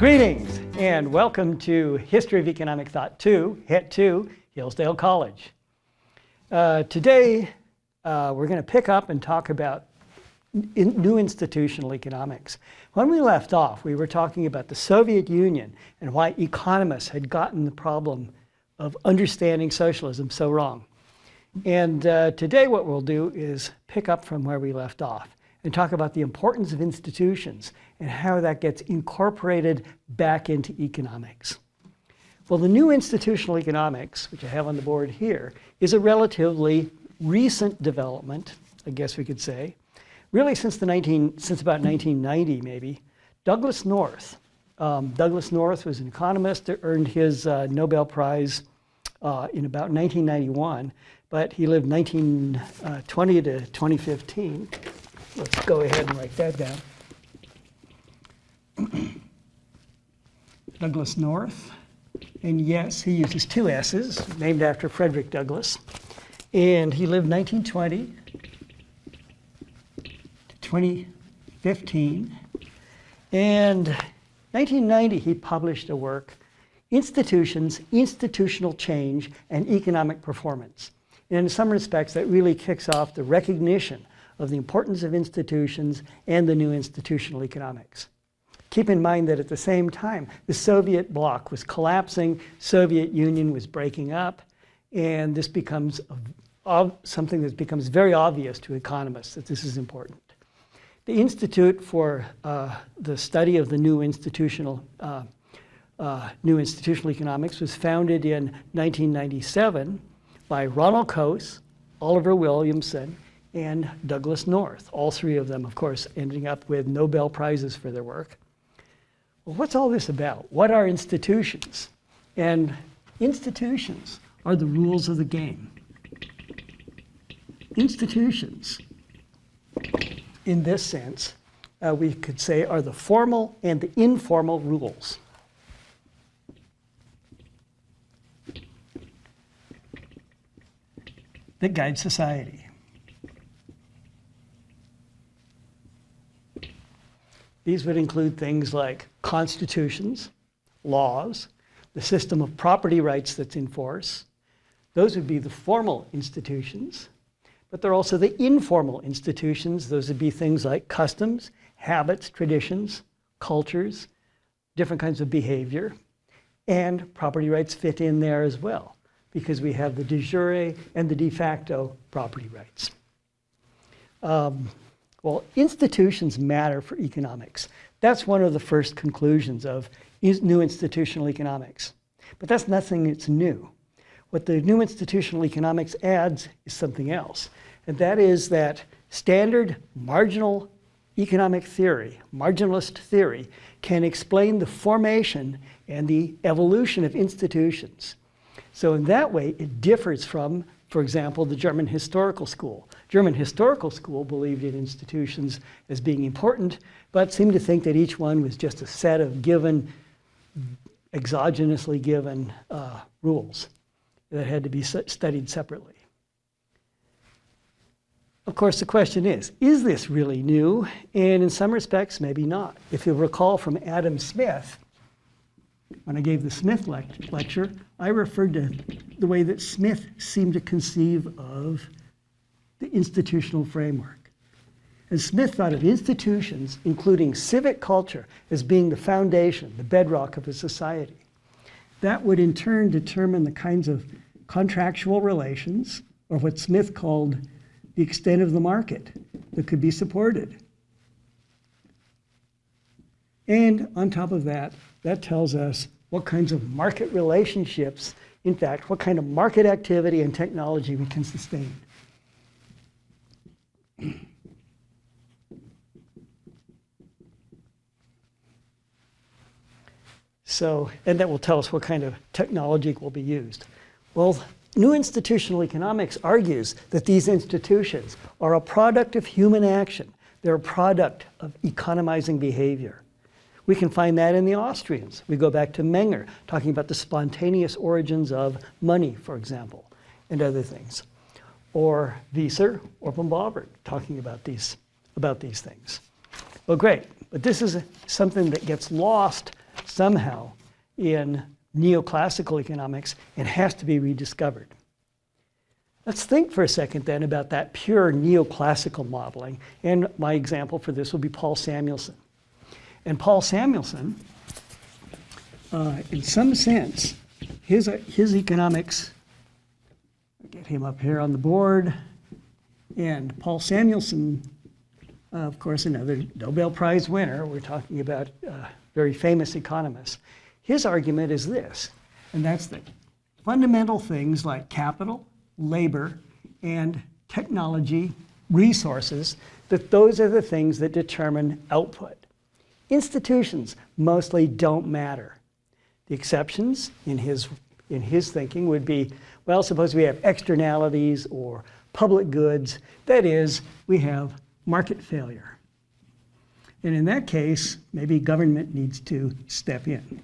Greetings and welcome to History of Economic Thought 2, HET 2, Hillsdale College. Today we're going to pick up and talk about new institutional economics. When we left off, we were talking about the Soviet Union and why economists had gotten the problem of understanding socialism so wrong. And today what we'll do is pick up from where we left off and talk about the importance of institutions and how that gets incorporated back into economics. Well, the new institutional economics, which I have on the board here, is a relatively recent development, I guess we could say, really since about 1990 maybe. Douglas North. Douglas North was an economist that earned his Nobel Prize in about 1991, but he lived 1920 to 2015. Let's go ahead and write that down. Douglas North, and yes, he uses two S's, named after Frederick Douglass, and he lived 1920 to 2015, and 1990 he published a work, Institutions, Institutional Change, and Economic Performance. And in some respects, that really kicks off the recognition of the importance of institutions and the new institutional economics. Keep in mind that at the same time, the Soviet bloc was collapsing, Soviet Union was breaking up, and this becomes something that becomes very obvious to economists that this is important. The Institute for the Study of the New Institutional Economics was founded in 1997 by Ronald Coase, Oliver Williamson, and Douglas North. All three of them, of course, ending up with Nobel Prizes for their work. Well, what's all this about? What are institutions? And institutions are the rules of the game. Institutions, in this sense, we could say are the formal and the informal rules. That guide society. These would include things like constitutions, laws, the system of property rights that's in force. Those would be the formal institutions, but there are also the informal institutions. Those would be things like customs, habits, traditions, cultures, different kinds of behavior, and property rights fit in there as well, because we have the de jure and the de facto property rights. Well, institutions matter for economics. That's one of the first conclusions of new institutional economics. But that's nothing that's new. What the new institutional economics adds is something else. And that is that standard marginal economic theory, marginalist theory, can explain the formation and the evolution of institutions. So in that way, it differs from, for example, the German historical school. German historical school believed in institutions as being important, but seemed to think that each one was just a set of given, exogenously given rules that had to be studied separately. Of course, the question is this really new? And in some respects, maybe not. If you'll recall from Adam Smith, when I gave the Smith lecture, I referred to the way that Smith seemed to conceive of the institutional framework. And Smith thought of institutions, including civic culture, as being the foundation, the bedrock of a society. That would in turn determine the kinds of contractual relations, or what Smith called the extent of the market, that could be supported. And on top of that, that tells us what kinds of market relationships, in fact, what kind of market activity and technology we can sustain. So, and that will tell us what kind of technology will be used. Well, new institutional economics argues that these institutions are a product of human action. They're a product of economizing behavior. We can find that in the Austrians. We go back to Menger, talking about the spontaneous origins of money, for example, and other things. Or Wieser or Bombauer talking about these things. Well, great, but this is something that gets lost somehow in neoclassical economics and has to be rediscovered. Let's think for a second then about that pure neoclassical modeling. And my example for this will be Paul Samuelson. And Paul Samuelson, in some sense, his economics, I'll get him up here on the board, and Paul Samuelson, of course, another Nobel Prize winner. We're talking about a very famous economist. His argument is this, and that's that fundamental things like capital, labor, and technology, resources, that those are the things that determine output. Institutions mostly don't matter. The exceptions in his thinking would be, well, suppose we have externalities or public goods. That is, we have market failure. And in that case, maybe government needs to step in.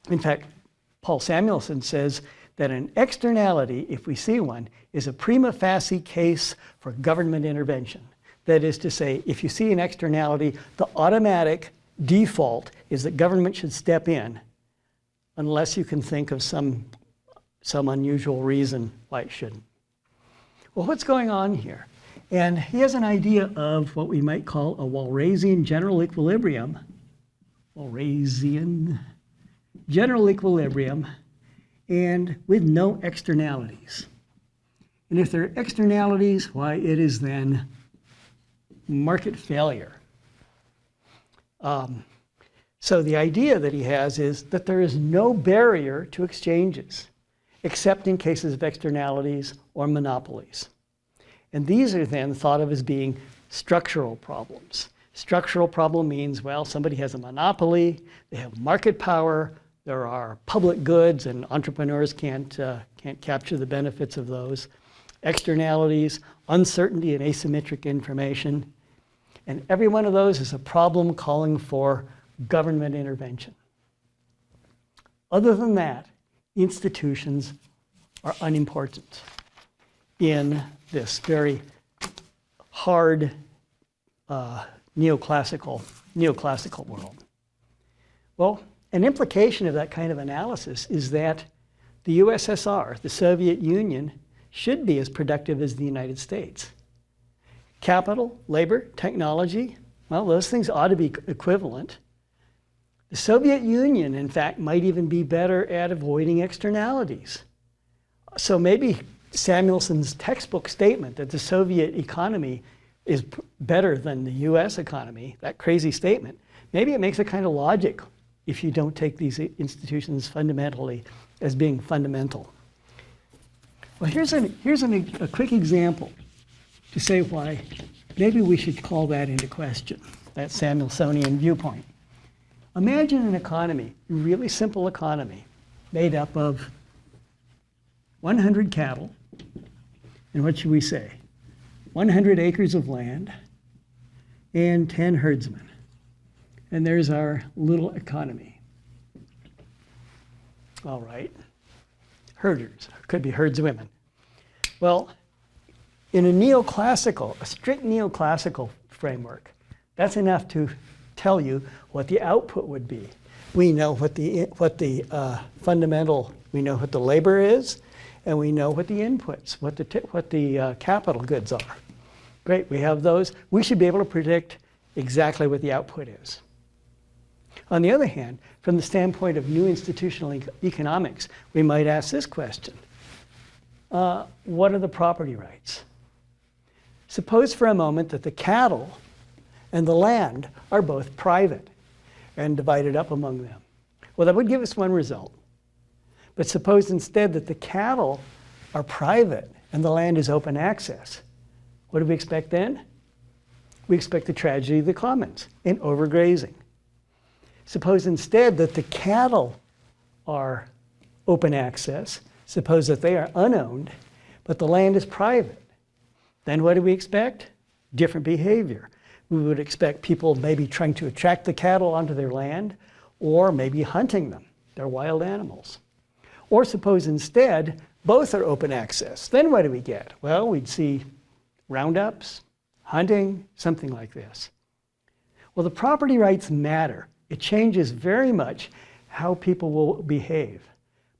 In fact, Paul Samuelson says that an externality, if we see one, is a prima facie case for government intervention. That is to say, if you see an externality, the automatic default is that government should step in, unless you can think of some unusual reason why it shouldn't. Well, what's going on here? And he has an idea of what we might call a Walrasian general equilibrium. Walrasian general equilibrium, and with no externalities. And if there are externalities, why, it is then market failure. So the idea that he has is that there is no barrier to exchanges, except in cases of externalities or monopolies. And these are then thought of as being structural problems. Structural problem means, well, somebody has a monopoly, they have market power, there are public goods, and entrepreneurs can't capture the benefits of those. Externalities, uncertainty and asymmetric information. And every one of those is a problem calling for government intervention. Other than that, institutions are unimportant in this very hard neoclassical world. Well, an implication of that kind of analysis is that the USSR, the Soviet Union, should be as productive as the United States. Capital, labor, technology, well, those things ought to be equivalent. The Soviet Union, in fact, might even be better at avoiding externalities. So maybe Samuelson's textbook statement that the Soviet economy is better than the US economy, that crazy statement, maybe it makes a kind of logic if you don't take these institutions fundamentally as being fundamental. Well, here's a quick example to say why maybe we should call that into question, that Samuelsonian viewpoint. Imagine an economy, a really simple economy, made up of 100 cattle, and what should we say? 100 acres of land, and 10 herdsmen. And there's our little economy. All right, herders, could be herdswomen. Well, in a strict neoclassical framework, that's enough to tell you what the output would be. We know what the fundamental, we know what the labor is, and we know what the inputs, what the capital goods are. Great, we have those. We should be able to predict exactly what the output is. On the other hand, from the standpoint of new institutional economics, we might ask this question. What are the property rights? Suppose for a moment that the cattle and the land are both private and divided up among them. Well, that would give us one result. But suppose instead that the cattle are private and the land is open access. What do we expect then? We expect the tragedy of the commons and overgrazing. Suppose instead that the cattle are open access. Suppose that they are unowned, but the land is private. Then what do we expect? Different behavior. We would expect people maybe trying to attract the cattle onto their land, or maybe hunting them. They're wild animals. Or suppose instead both are open access. Then what do we get? Well, we'd see roundups, hunting, something like this. Well, the property rights matter. It changes very much how people will behave.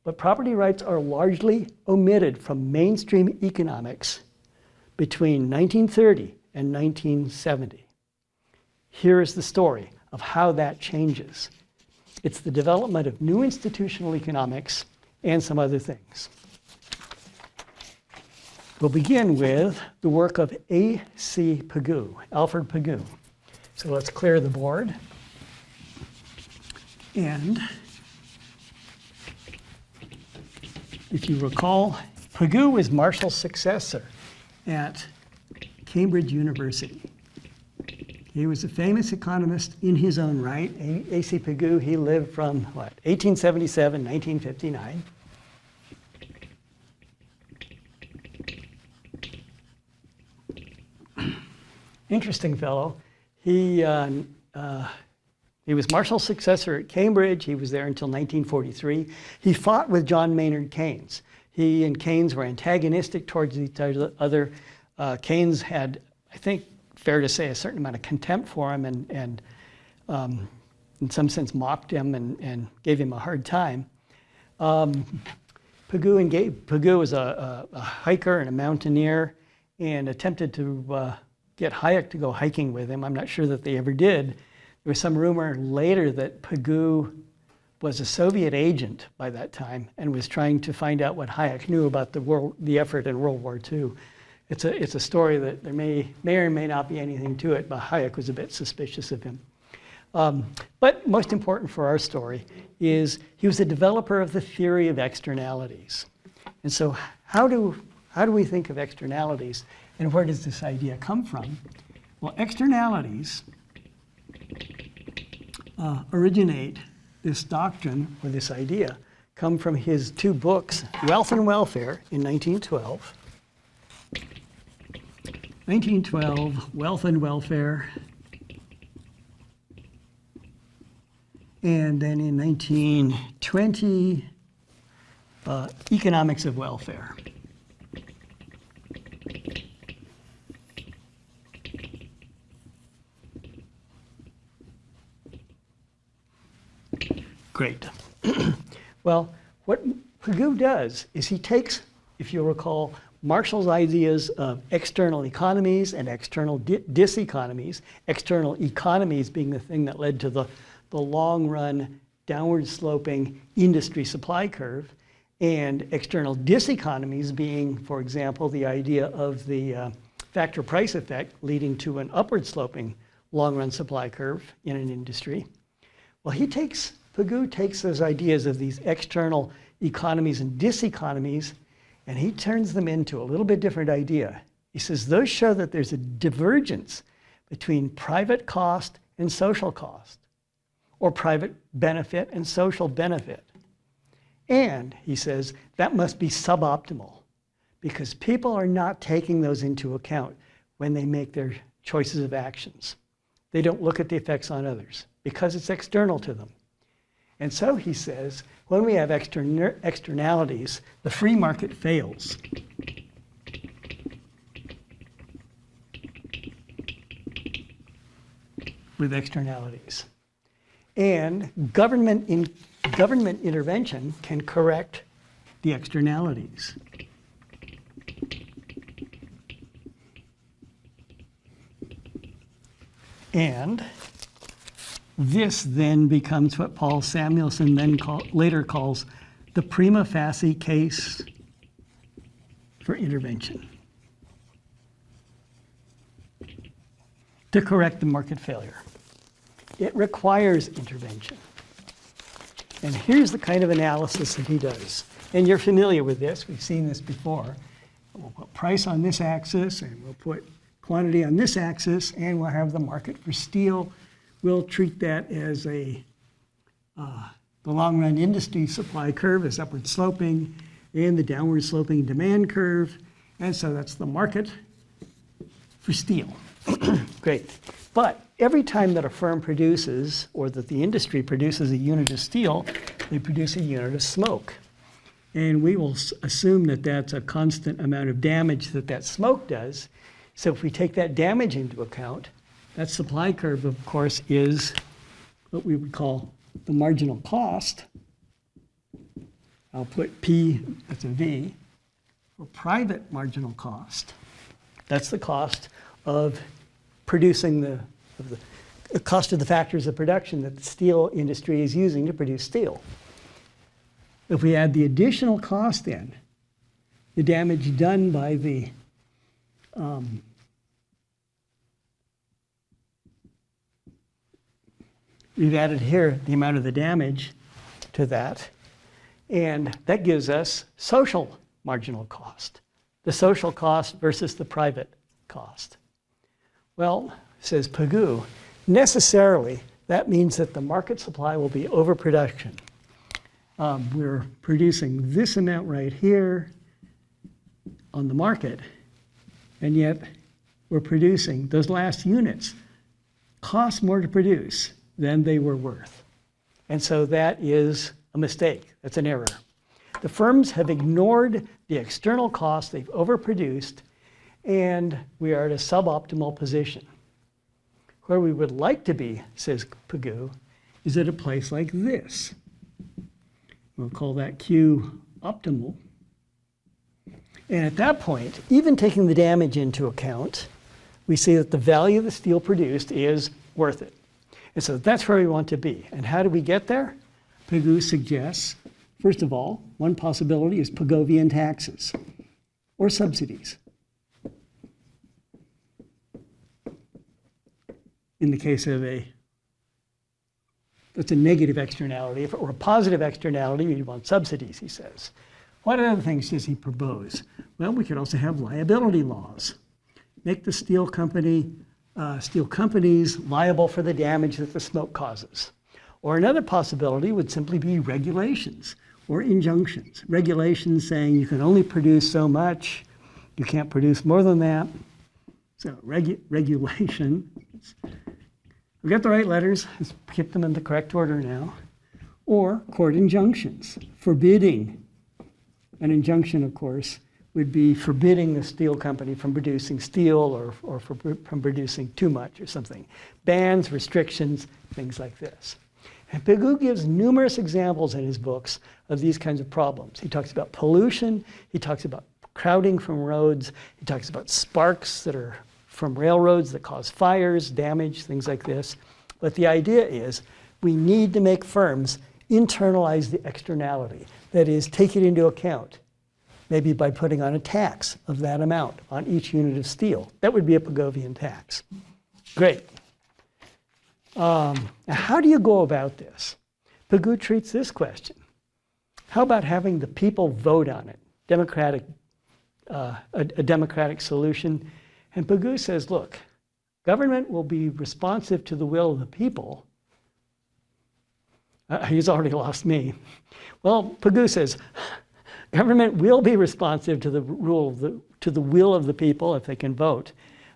But property rights are largely omitted from mainstream economics between 1930 and 1970. Here is the story of how that changes. It's the development of new institutional economics and some other things. We'll begin with the work of A.C. Pigou, Alfred Pegu. So let's clear the board. And if you recall, Pigou was Marshall's successor at Cambridge University. He was a famous economist in his own right. A.C. Pigou, he lived from, 1877, 1959. Interesting fellow. He was Marshall's successor at Cambridge. He was there until 1943. He fought with John Maynard Keynes. He and Keynes were antagonistic towards each other. Keynes had, I think, fair to say, a certain amount of contempt for him and in some sense mocked him and gave him a hard time. Pigou was a hiker and a mountaineer and attempted to get Hayek to go hiking with him. I'm not sure that they ever did. There was some rumor later that Pigou was a Soviet agent by that time and was trying to find out what Hayek knew about the effort in World War II. It's a story that there may or may not be anything to it, but Hayek was a bit suspicious of him. But most important for our story is he was a developer of the theory of externalities. And so how do we think of externalities, and where does this idea come from? Well, externalities originate this doctrine, or this idea, come from his two books, Wealth and Welfare in 1912. 1912, Wealth and Welfare. And then in 1920, Economics of Welfare. Great. Well, what Pigou does is he takes, if you'll recall, Marshall's ideas of external economies and external diseconomies, external economies being the thing that led to the long-run downward sloping industry supply curve, and external diseconomies being, for example, the idea of the factor price effect leading to an upward sloping long-run supply curve in an industry. Well, Pigou takes those ideas of these external economies and diseconomies, and he turns them into a little bit different idea. He says those show that there's a divergence between private cost and social cost, or private benefit and social benefit. And he says that must be suboptimal because people are not taking those into account when they make their choices of actions. They don't look at the effects on others because it's external to them. And so he says, when we have externalities, the free market fails. With externalities. And government intervention can correct the externalities. And this then becomes what Paul Samuelson later calls the prima facie case for intervention to correct the market failure. It requires intervention. And here's the kind of analysis that he does. And you're familiar with this. We've seen this before. We'll put price on this axis, and we'll put quantity on this axis, and we'll have the market for steel. We'll treat that as the long-run industry supply curve is upward sloping, and the downward sloping demand curve. And so that's the market for steel. Great. But every time that a firm produces, or that the industry produces a unit of steel, they produce a unit of smoke. And we will assume that that's a constant amount of damage that smoke does. So if we take that damage into account, That supply curve, of course, is what we would call the marginal cost. I'll put P, that's a V, for private marginal cost. That's the cost of producing the cost of the factors of production that the steel industry is using to produce steel. If we add the additional cost in, the damage done by the we've added here the amount of the damage to that, and that gives us social marginal cost, the social cost versus the private cost. Well, says Pigou, necessarily that means that the market supply will be overproduction. We're producing this amount right here on the market, and yet we're producing those last units cost more to produce than they were worth. And so that is a mistake. That's an error. The firms have ignored the external costs they've overproduced, and we are at a suboptimal position. Where we would like to be, says Pigou, is at a place like this. We'll call that Q optimal. And at that point, even taking the damage into account, we see that the value of the steel produced is worth it. And so that's where we want to be. And how do we get there? Pigou suggests, first of all, one possibility is Pigovian taxes or subsidies. In the case of that's a negative externality. If it were a positive externality, you'd want subsidies, he says. What other things does he propose? Well, we could also have liability laws. Make the steel companies liable for the damage that the smoke causes. Or another possibility would simply be regulations or injunctions. Regulations saying you can only produce so much, you can't produce more than that. So regulation. We got the right letters, let's keep them in the correct order now. Or court injunctions, forbidding. An injunction, of course, would be forbidding the steel company from producing steel or from producing too much or something. Bans, restrictions, things like this. And Pigou gives numerous examples in his books of these kinds of problems. He talks about pollution, he talks about crowding from roads, he talks about sparks that are from railroads that cause fires, damage, things like this. But the idea is we need to make firms internalize the externality. That is, take it into account, maybe by putting on a tax of that amount on each unit of steel. That would be a Pigovian tax. Great. Now, how do you go about this? Pigou treats this question. How about having the people vote on it? A democratic solution. And Pigou says, look, government will be responsive to the will of the people. He's already lost me. Well, Pigou says, government will be responsive to the will of the people if they can vote.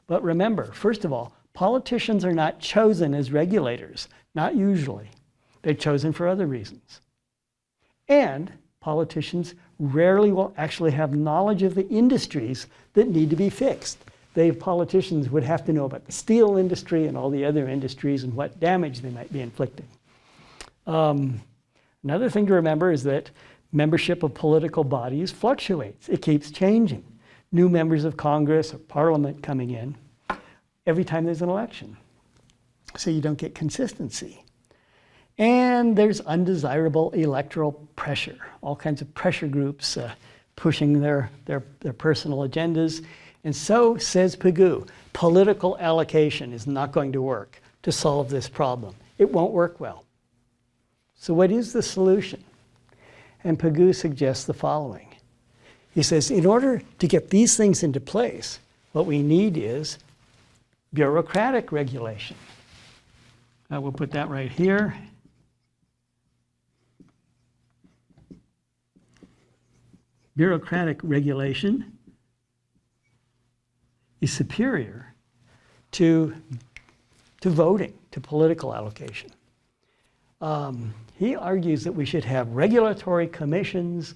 But remember, first of all, politicians are not chosen as regulators, not usually. They're chosen for other reasons. And politicians rarely will actually have knowledge of the industries that need to be fixed. Politicians would have to know about the steel industry and all the other industries and what damage they might be inflicting. Another thing to remember is that membership of political bodies fluctuates. It keeps changing. New members of Congress or Parliament coming in every time there's an election. So you don't get consistency. And there's undesirable electoral pressure, all kinds of pressure groups pushing their personal agendas. And so, says Pigou, political allocation is not going to work to solve this problem. It won't work well. So what is the solution? And Pigou suggests the following. He says, in order to get these things into place, what we need is bureaucratic regulation. We'll put that right here. Bureaucratic regulation is superior to voting, to political allocation. He argues that we should have regulatory commissions,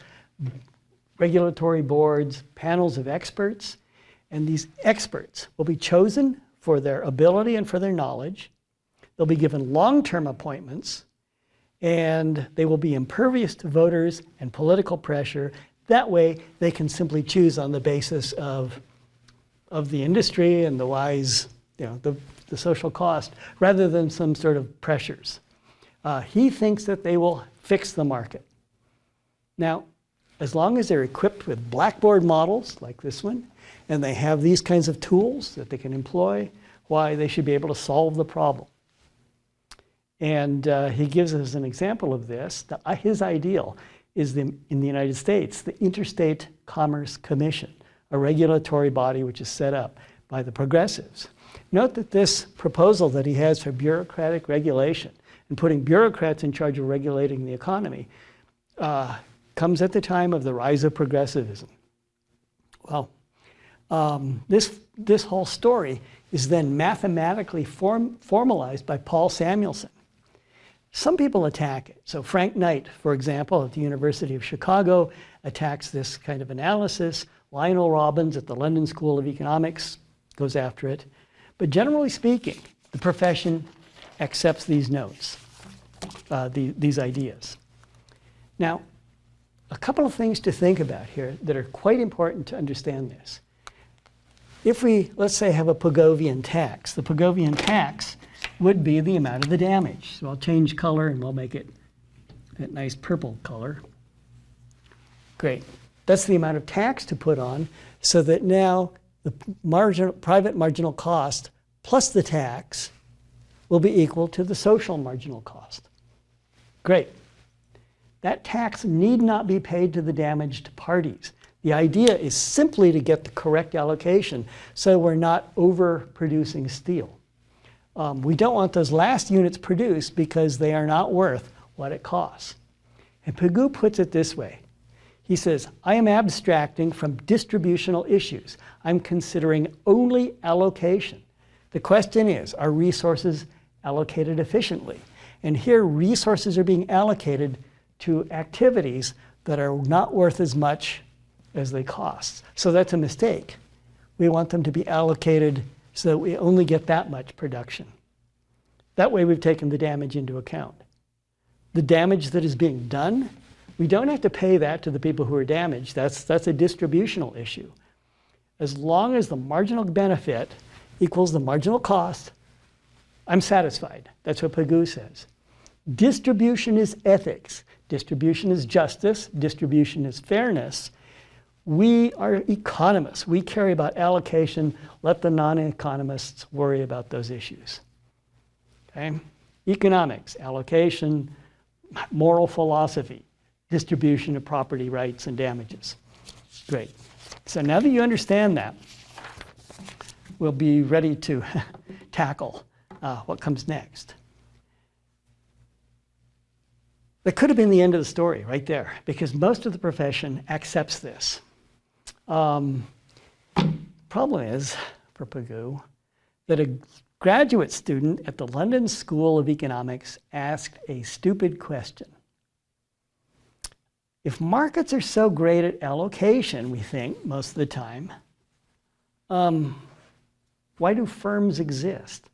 regulatory boards, panels of experts, and these experts will be chosen for their ability and for their knowledge. They'll be given long-term appointments, and they will be impervious to voters and political pressure. That way, they can simply choose on the basis of the industry and the wise, the social cost, rather than some sort of pressures. He thinks that they will fix the market. Now, as long as they're equipped with blackboard models like this one, and they have these kinds of tools that they can employ, why they should be able to solve the problem. And he gives us an example of this. His ideal is in the United States, the Interstate Commerce Commission, a regulatory body which is set up by the progressives. Note that this proposal that he has for bureaucratic regulation and putting bureaucrats in charge of regulating the economy comes at the time of the rise of progressivism. Well, this whole story is then mathematically formalized by Paul Samuelson. Some people attack it. So Frank Knight, for example, at the University of Chicago, attacks this kind of analysis. Lionel Robbins at the London School of Economics goes after it. But generally speaking, the profession accepts these notes, these ideas. Now, a couple of things to think about here that are quite important to understand this. If we, let's say, have a Pigovian tax, the Pigovian tax would be the amount of the damage. So I'll change color and we'll make it that nice purple color. Great. That's the amount of tax to put on, so that now the private marginal cost plus the tax will be equal to the social marginal cost. Great. That tax need not be paid to the damaged parties. The idea is simply to get the correct allocation so we're not overproducing steel. We don't want those last units produced because they are not worth what it costs. And Pigou puts it this way. He says, I am abstracting from distributional issues. I'm considering only allocation. The question is, are resources allocated efficiently? And here, resources are being allocated to activities that are not worth as much as they cost. So that's a mistake. We want them to be allocated so that we only get that much production. That way we've taken the damage into account. The damage that is being done, we don't have to pay that to the people who are damaged. That's a distributional issue. As long as the marginal benefit equals the marginal cost, I'm satisfied. That's what Pigou says. Distribution is ethics. Distribution is justice. Distribution is fairness. We are economists. We care about allocation. Let the non-economists worry about those issues. Okay? Economics, allocation, moral philosophy, distribution of property rights and damages. Great. So now that you understand that, we'll be ready to tackle what comes next. That could have been the end of the story right there, because most of the profession accepts this. Problem is, for Pigou, that a graduate student at the London School of Economics asked a stupid question. If markets are so great at allocation, we think, most of the time, why do firms exist?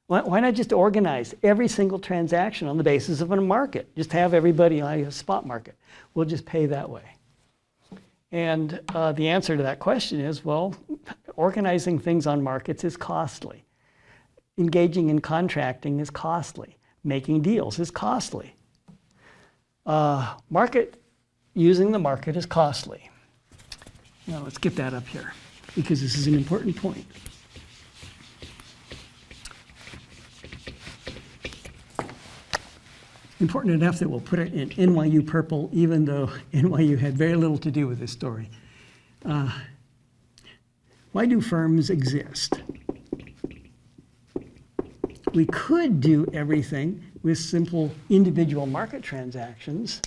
Why not just organize every single transaction on the basis of a market? Just have everybody on a spot market. We'll just pay that way. And the answer to that question is, well, organizing things on markets is costly. Engaging in contracting is costly. Making deals is costly. Using the market is costly. Now let's get that up here, because this is an important point. Important enough that we'll put it in NYU purple, even though NYU had very little to do with this story. Why do firms exist? We could do everything with simple individual market transactions,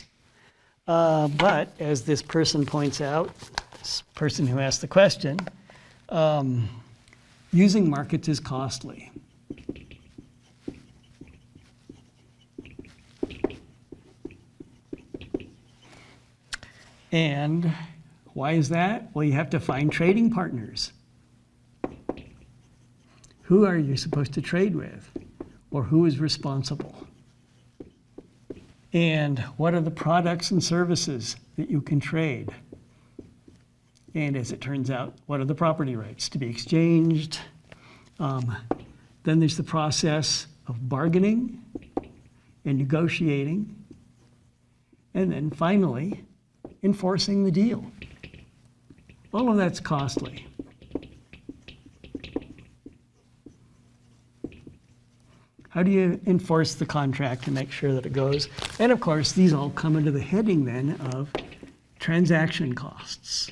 but as this person points out, this person who asked the question, using markets is costly. And why is that? Well, you have to find trading partners. who are you supposed to trade with, or who is responsible? And what are the products and services that you can trade? And as it turns out, what are the property rights to be exchanged? Then there's the process of bargaining and negotiating. And then finally, enforcing the deal. All of that's costly. How do you enforce the contract to make sure that it goes? And of course, these all come under the heading then of transaction costs.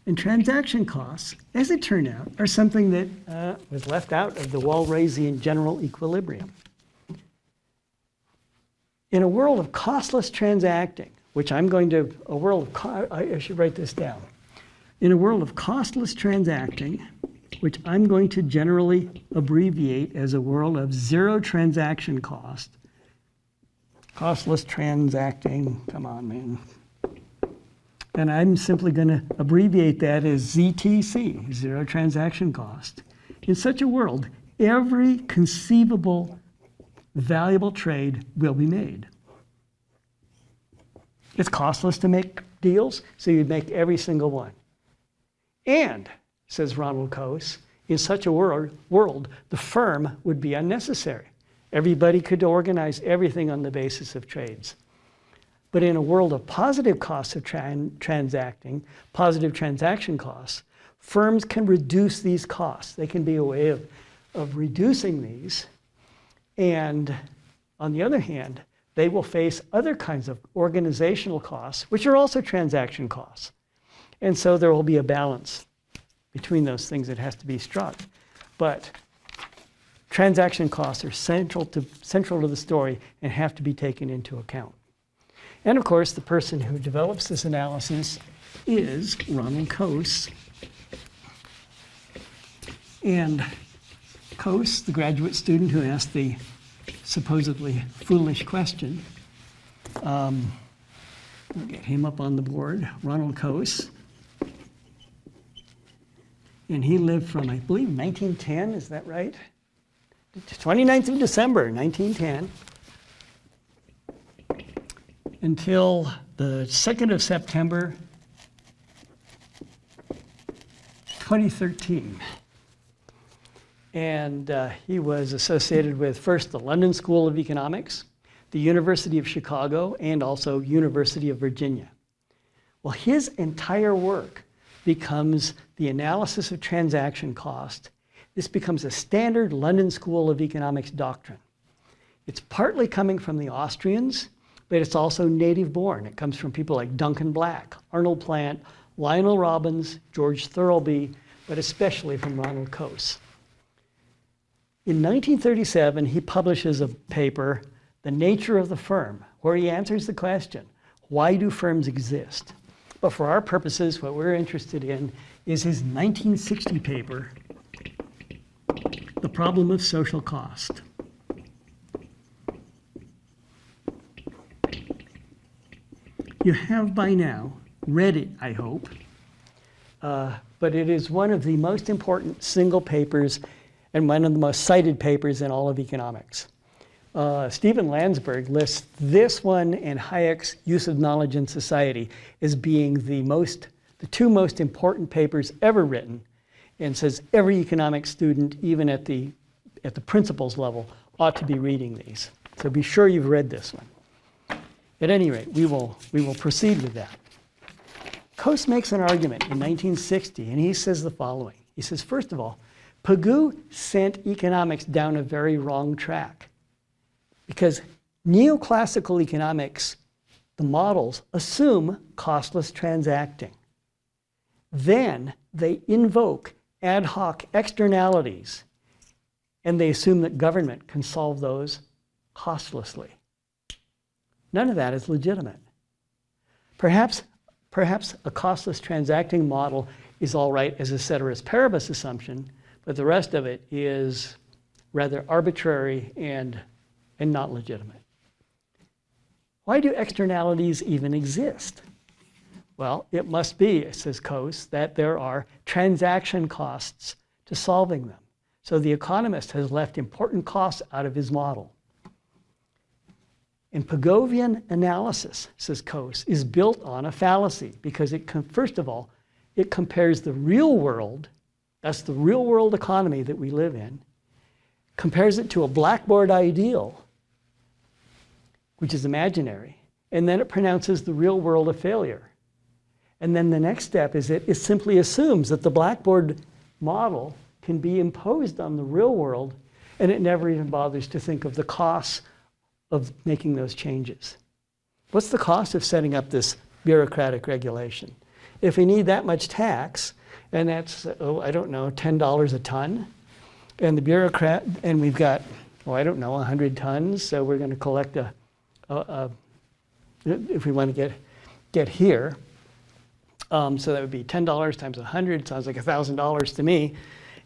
And transaction costs, as it turned out, are something that was left out of the Walrasian general equilibrium. In a world of costless transacting, which I should write this down. In a world of costless transacting, which I'm going to generally abbreviate as a world of zero transaction cost. Costless transacting, come on, man. And I'm simply going to abbreviate that as ZTC, zero transaction cost. In such a world, every conceivable valuable trade will be made. It's costless to make deals, so you'd make every single one. And, says Ronald Coase, in such a world, the firm would be unnecessary. Everybody could organize everything on the basis of trades. But in a world of positive costs of transacting, positive transaction costs, firms can reduce these costs. They can be a way of reducing these. And on the other hand, they will face other kinds of organizational costs, which are also transaction costs. And so there will be a balance between those things that has to be struck. But transaction costs are central to the story and have to be taken into account. And of course, the person who develops this analysis is Ronald Coase. And Coase, the graduate student who asked the supposedly foolish question, we'll get him up on the board, Ronald Coase. And he lived from, I believe, 1910, is that right? 29th of December, 1910, until the 2nd of September, 2013. And he was associated with first the London School of Economics, the University of Chicago, and also University of Virginia. Well, his entire work becomes the analysis of transaction cost. This becomes a standard London School of Economics doctrine. It's partly coming from the Austrians, but it's also native born. It comes from people like Duncan Black, Arnold Plant, Lionel Robbins, George Thirlby, but especially from Ronald Coase. In 1937, he publishes a paper, The Nature of the Firm, where he answers the question, why do firms exist? But for our purposes, what we're interested in is his 1960 paper, The Problem of Social Cost. You have by now read it, I hope, but it is one of the most important single papers and one of the most cited papers in all of economics. Stephen Landsberg lists this one and Hayek's Use of Knowledge in Society as being the two most important papers ever written, and says every economics student, even at the principles level, ought to be reading these. So be sure you've read this one. At any rate, we will proceed with that. Coase makes an argument in 1960, and he says the following. He says, first of all, Pigou sent economics down a very wrong track, because neoclassical economics, the models, assume costless transacting. Then they invoke ad hoc externalities, and they assume that government can solve those costlessly. None of that is legitimate. Perhaps a costless transacting model is all right as a ceteris paribus assumption, but the rest of it is rather arbitrary and not legitimate. Why do externalities even exist? Well, it must be, says Coase, that there are transaction costs to solving them. So the economist has left important costs out of his model. And Pigovian analysis, says Coase, is built on a fallacy because first of all, it compares the real world, that's the real world economy that we live in, compares it to a blackboard ideal, which is imaginary, and then it pronounces the real world a failure. And then the next step is it simply assumes that the blackboard model can be imposed on the real world, and it never even bothers to think of the costs of making those changes. What's the cost of setting up this bureaucratic regulation? If we need that much tax, and that's, I don't know, $10 a ton, and the bureaucrat, and we've got, I don't know, 100 tons, so we're going to collect if we want to get here, so that would be $10 times 100, sounds like $1,000 to me,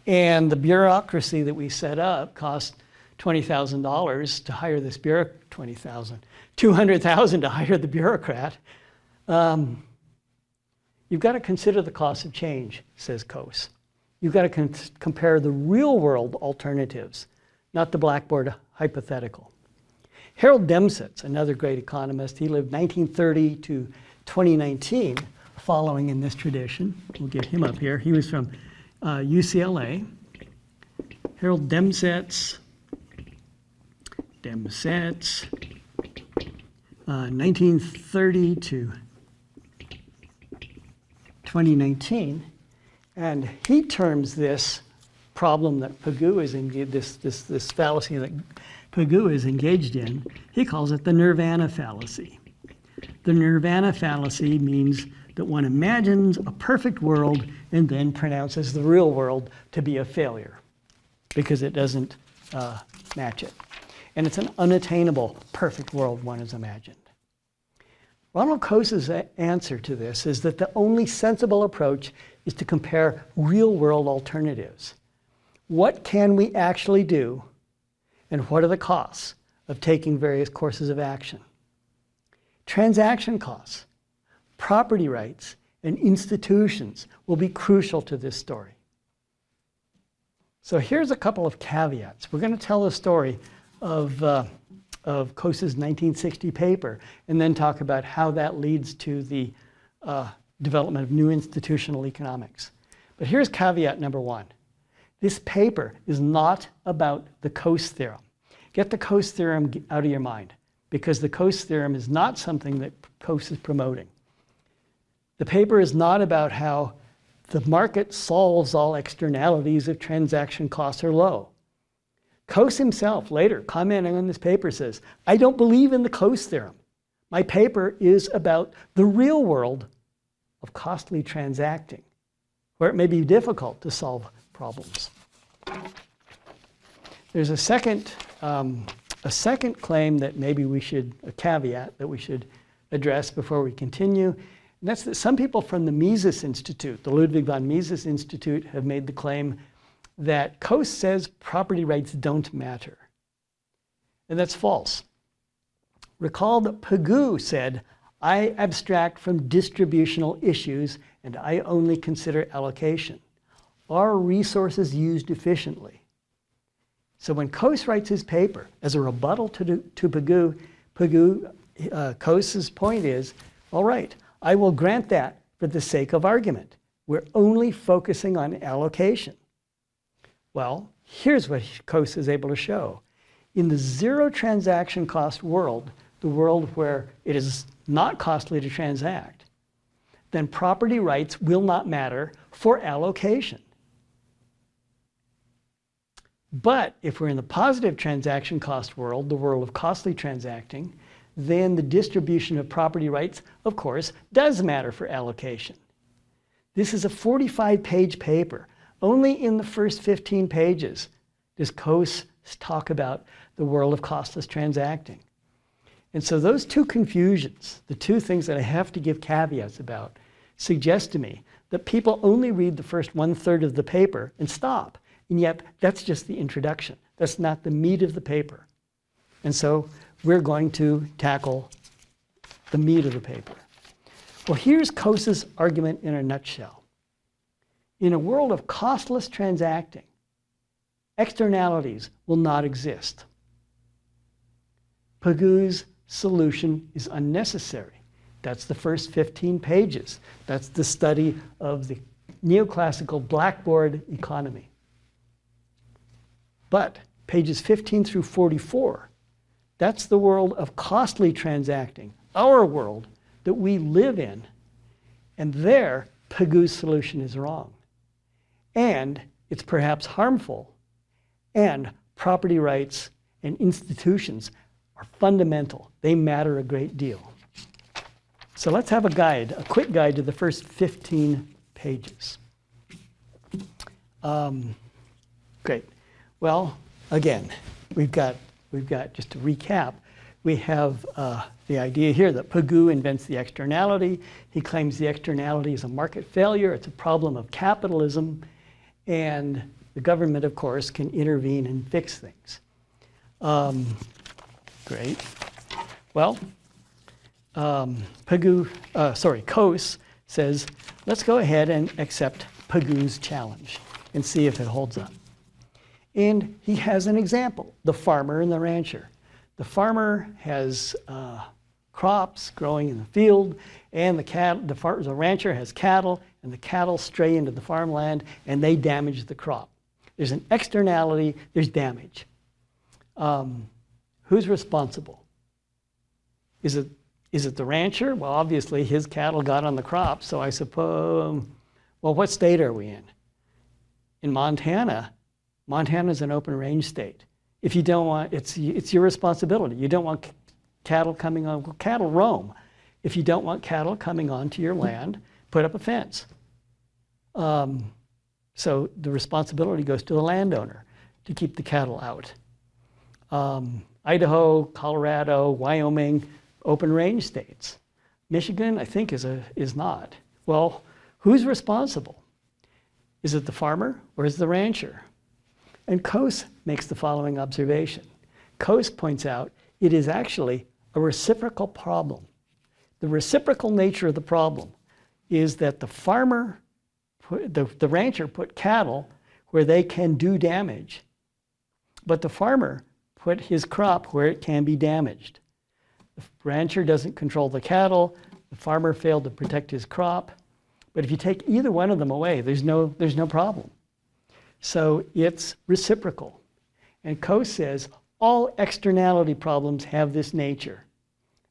and the bureaucracy that we set up costs $20,000 to hire this bureaucrat, $200,000 to hire the bureaucrat. You've got to consider the cost of change, says Coase. You've got to compare the real world alternatives, not the blackboard hypothetical. Harold Demsetz, another great economist, he lived 1930 to 2019, following in this tradition. We'll get him up here. He was from UCLA. Harold Demsetz, 1930 to 2019, and he terms this problem that Pigou is engaged, this fallacy that Pigou is engaged in, he calls it the nirvana fallacy. The nirvana fallacy means that one imagines a perfect world and then pronounces the real world to be a failure because it doesn't match it. And it's an unattainable perfect world one has imagined. Ronald Coase's answer to this is that the only sensible approach is to compare real-world alternatives. What can we actually do, and what are the costs of taking various courses of action? Transaction costs, property rights, and institutions will be crucial to this story. So here's a couple of caveats. We're going to tell the story of Coase's 1960 paper, and then talk about how that leads to the development of new institutional economics. But here's caveat number one. This paper is not about the Coase theorem. Get the Coase theorem out of your mind, because the Coase theorem is not something that Coase is promoting. The paper is not about how the market solves all externalities if transaction costs are low. Coase himself, later commenting on this paper, says, I don't believe in the Coase theorem. My paper is about the real world of costly transacting, where it may be difficult to solve problems. There's a second claim that maybe we should, a caveat that we should address before we continue. And that's that some people from the Mises Institute, the Ludwig von Mises Institute, have made the claim that Coase says property rights don't matter. And that's false. Recall that Pigou said, I abstract from distributional issues and I only consider allocation. Are resources used efficiently? So when Coase writes his paper as a rebuttal to Pigou, Coase's point is, all right, I will grant that for the sake of argument. We're only focusing on allocation. Well, here's what Coase is able to show. In the zero transaction cost world, the world where it is not costly to transact, then property rights will not matter for allocation. But if we're in the positive transaction cost world, the world of costly transacting, then the distribution of property rights, of course, does matter for allocation. This is a 45-page paper. Only in the first 15 pages does Coase talk about the world of costless transacting. And so those two confusions, the two things that I have to give caveats about, suggest to me that people only read the first 1/3 of the paper and stop. And yet that's just the introduction. That's not the meat of the paper. And so we're going to tackle the meat of the paper. Well, here's Coase's argument in a nutshell. In a world of costless transacting, externalities will not exist. Pigu's solution is unnecessary. That's the first 15 pages. That's the study of the neoclassical blackboard economy. But pages 15 through 44, that's the world of costly transacting, our world that we live in. And there, Pigu's solution is wrong. And it's perhaps harmful. And property rights and institutions are fundamental. They matter a great deal. So let's have a guide, a quick guide to the first 15 pages. Great. Well, again, we've got, just to recap, we have the idea here that Pigou invents the externality. He claims the externality is a market failure. It's a problem of capitalism. And the government, of course, can intervene and fix things. Great. Well, Coase says, let's go ahead and accept Pigu's challenge and see if it holds up. And he has an example, the farmer and the rancher. The farmer has crops growing in the field, and the rancher has cattle, and the cattle stray into the farmland, and they damage the crop. There's an externality, there's damage. Who's responsible? Is it the rancher? Well, obviously his cattle got on the crop, so I suppose, well, what state are we in? In Montana, Montana's an open range state. If you don't want, it's your responsibility. You don't want cattle coming on, cattle roam. If you don't want cattle coming onto your land, put up a fence. So the responsibility goes to the landowner to keep the cattle out. Idaho, Colorado, Wyoming, open range states. Michigan, I think, is not. Well, who's responsible? Is it the farmer or is it the rancher? And Coase makes the following observation. Coase points out it is actually a reciprocal problem. The reciprocal nature of the problem is that the farmer, the rancher put cattle where they can do damage, but the farmer put his crop where it can be damaged. The rancher doesn't control the cattle, the farmer failed to protect his crop, but if you take either one of them away, there's no problem. So it's reciprocal. And Coase says all externality problems have this nature.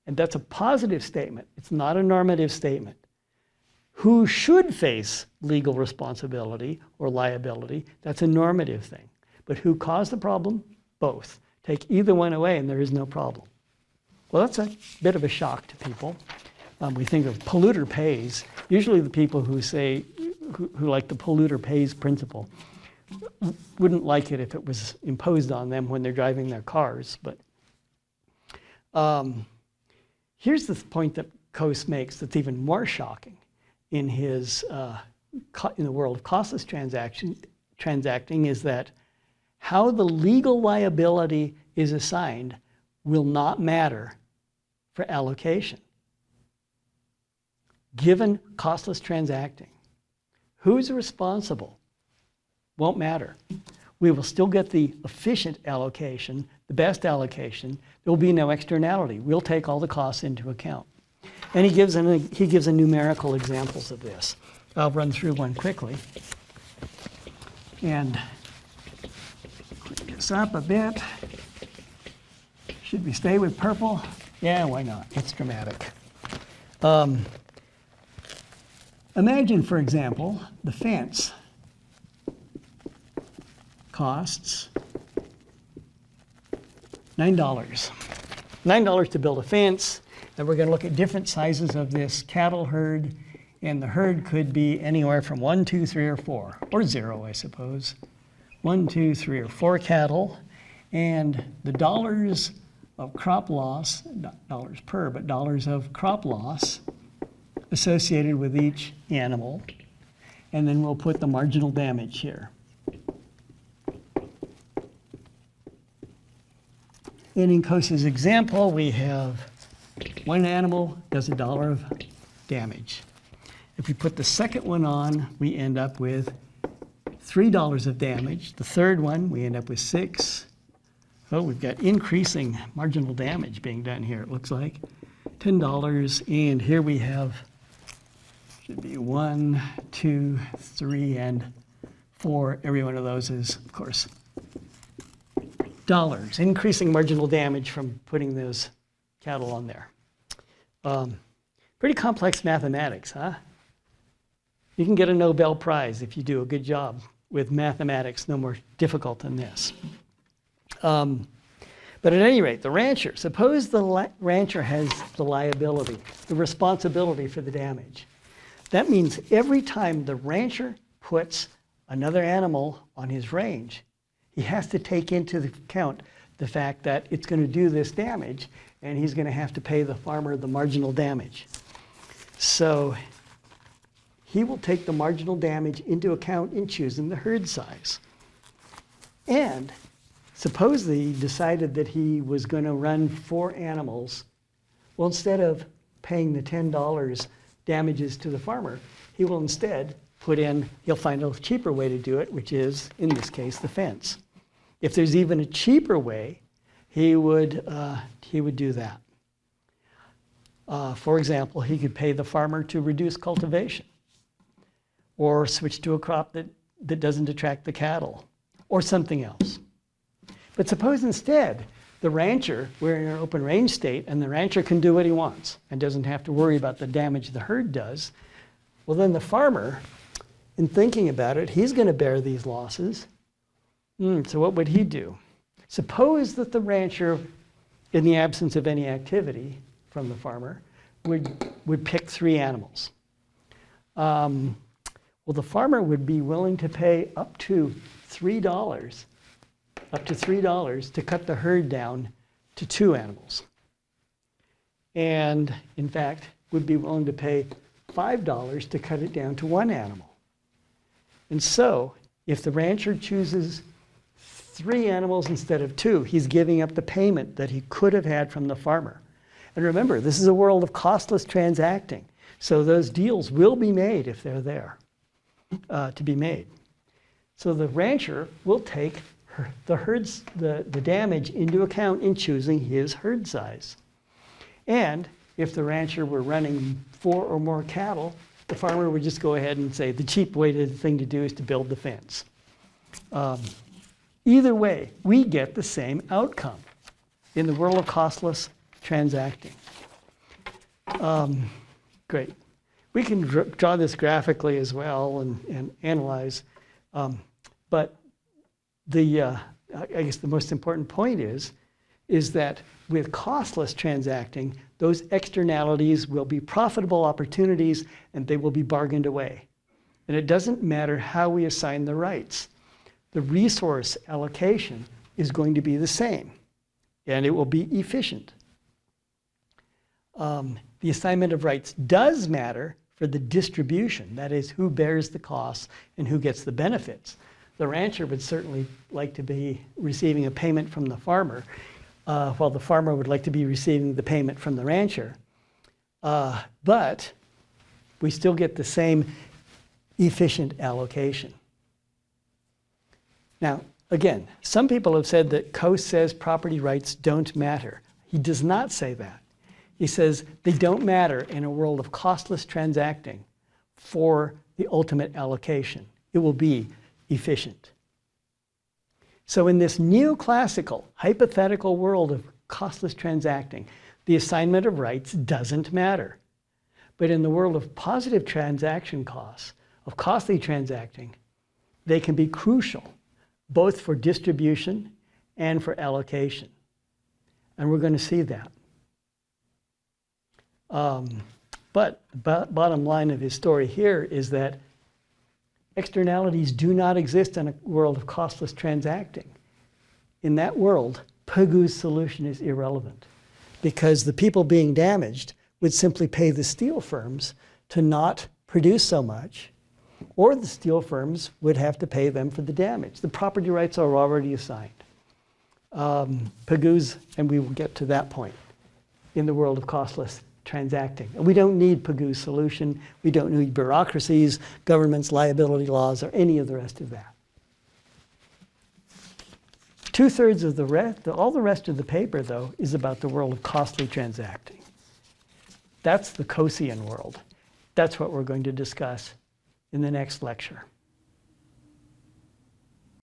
And that's a positive statement. It's not a normative statement. Who should face legal responsibility or liability? That's a normative thing. But who caused the problem? Both. Take either one away and there is no problem. Well, that's a bit of a shock to people. We think of polluter pays. Usually the people who say, who like the polluter pays principle wouldn't like it if it was imposed on them when they're driving their cars. But here's the point that Coase makes that's even more shocking in his in the world of costless transacting is that how the legal liability is assigned will not matter for allocation. Given costless transacting, who's responsible? Won't matter. We will still get the efficient allocation, the best allocation. There will be no externality. We'll take all the costs into account. And he gives a numerical examples of this. I'll run through one quickly. And clean this up a bit. Should we stay with purple? Yeah, why not? It's dramatic. Imagine, for example, the fence costs $9. $9 to build a fence, and we're going to look at different sizes of this cattle herd, and the herd could be anywhere from 1, 2, 3, or 4, or 0, I suppose. 1, 2, 3, or 4 cattle, and the dollars of crop loss, not dollars per, but dollars of crop loss associated with each animal, and then we'll put the marginal damage here. And in Coase's example, we have one animal does $1 of damage. If we put the second one on, we end up with $3 of damage. The third one, we end up with 6. Oh, we've got increasing marginal damage being done here, it looks like. $10, and here we have, should be 1, 2, 3, and 4. Every one of those is, of course, dollars. Increasing marginal damage from putting those cattle on there. Pretty complex mathematics, huh? You can get a Nobel Prize if you do a good job with mathematics, no more difficult than this. But at any rate, the rancher, suppose the rancher has the liability, the responsibility for the damage. That means every time the rancher puts another animal on his range, he has to take into account the fact that it's going to do this damage, and he's going to have to pay the farmer the marginal damage. So he will take the marginal damage into account in choosing the herd size. And suppose that he decided that he was going to run 4 animals. Well, instead of paying the $10 damages to the farmer, he will instead he'll find a cheaper way to do it, which is, in this case, the fence. If there's even a cheaper way, he would do that. For example, he could pay the farmer to reduce cultivation, or switch to a crop that doesn't attract the cattle, or something else. But suppose instead the rancher, we're in an open range state, and the rancher can do what he wants and doesn't have to worry about the damage the herd does. Well, then the farmer, in thinking about it, he's going to bear these losses. So what would he do? Suppose that the rancher, in the absence of any activity from the farmer, would pick 3 animals. Well, the farmer would be willing to pay up to $3 to cut the herd down to 2 animals. And in fact, would be willing to pay $5 to cut it down to 1 animal. And so, if the rancher chooses 3 animals instead of 2, he's giving up the payment that he could have had from the farmer. And remember, this is a world of costless transacting. So those deals will be made if they're there to be made. So the rancher will take the damage into account in choosing his herd size. And if the rancher were running 4 or more cattle, the farmer would just go ahead and say the cheap thing to do is to build the fence. Either way, we get the same outcome in the world of costless transacting. Great. We can draw this graphically as well and analyze, but I guess the most important point is that with costless transacting, those externalities will be profitable opportunities and they will be bargained away. And it doesn't matter how we assign the rights. The resource allocation is going to be the same, and it will be efficient. The assignment of rights does matter for the distribution, that is, who bears the costs and who gets the benefits. The rancher would certainly like to be receiving a payment from the farmer, while the farmer would like to be receiving the payment from the rancher. But we still get the same efficient allocation. Now, again, some people have said that Coase says property rights don't matter. He does not say that. He says they don't matter in a world of costless transacting for the ultimate allocation. It will be efficient. So in this neoclassical, hypothetical world of costless transacting, the assignment of rights doesn't matter. But in the world of positive transaction costs, of costly transacting, they can be crucial, both for distribution and for allocation. And we're going to see that. But the bottom line of his story here is that externalities do not exist in a world of costless transacting. In that world, Pigou's solution is irrelevant because the people being damaged would simply pay the steel firms to not produce so much, or the steel firms would have to pay them for the damage. The property rights are already assigned. Pigou's, and we will get to that point in the world of costless transacting. And we don't need Pigu's solution. We don't need bureaucracies, governments, liability laws, or any of the rest of that. 2/3 of the rest, all the rest of the paper, though, is about the world of costly transacting. That's the Coasean world. That's what we're going to discuss in the next lecture.